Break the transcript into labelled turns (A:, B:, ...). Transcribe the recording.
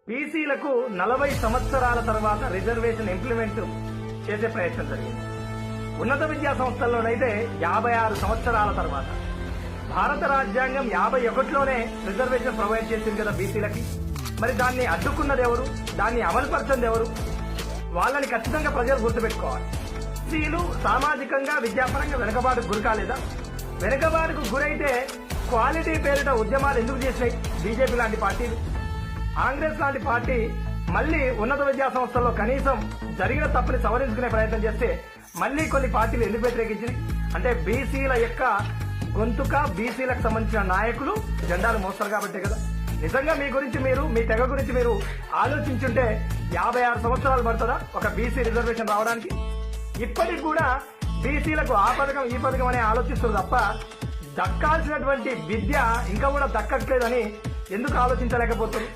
A: బీసీలకు 40 సంవత్సరాల తర్వాత రిజర్వేషన్ ఇంప్లిమెంట్ చేసే ప్రయత్నం జరిగింది. ఉన్నత విద్యా సంస్థల్లోనైతే 56 సంవత్సరాల తర్వాత. భారత రాజ్యాంగం 51లోనే రిజర్వేషన్ ప్రొవైడ్ చేసింది కదా బీసీలకి. మరి దాన్ని అడ్డుకున్నది ఎవరు? దాన్ని అమలుపరచంది ఎవరు? వాళ్ళని ఖచ్చితంగా ప్రజలు గుర్తుపెట్టుకోవాలి. బీసీలు సామాజికంగా విద్యాపరంగా వెనుకబాటుకు గురి కాలేదా? వెనుకబాటుకు గురైతే క్వాలిటీ పేరిట ఉద్యమాలు ఎందుకు చేసినాయి బీజేపీ లాంటి పార్టీలు? కాంగ్రెస్ లాంటి పార్టీ మళ్లీ ఉన్నత విద్యా సంస్థల్లో కనీసం జరిగిన తప్పుని సవరించుకునే ప్రయత్నం చేస్తే మళ్లీ కొన్ని పార్టీలు ఎందుకు వ్యతిరేకించింది? అంటే బీసీల యొక్క గొంతుక, బీసీలకు సంబంధించిన నాయకులు జెండాలు మోస్తారు కాబట్టే కదా. నిజంగా మీ గురించి మీరు, మీ తెగ గురించి మీరు ఆలోచించుంటే 56 సంవత్సరాలు పడుతుందా ఒక బీసీ రిజర్వేషన్ రావడానికి? ఇప్పటికి కూడా బీసీలకు ఆ పథకం ఈ పథకం అనే ఆలోచిస్తారు తప్ప దక్కాల్సినటువంటి విద్య ఇంకా కూడా దక్కట్లేదని ఎందుకు ఆలోచించలేకపోతున్నారు?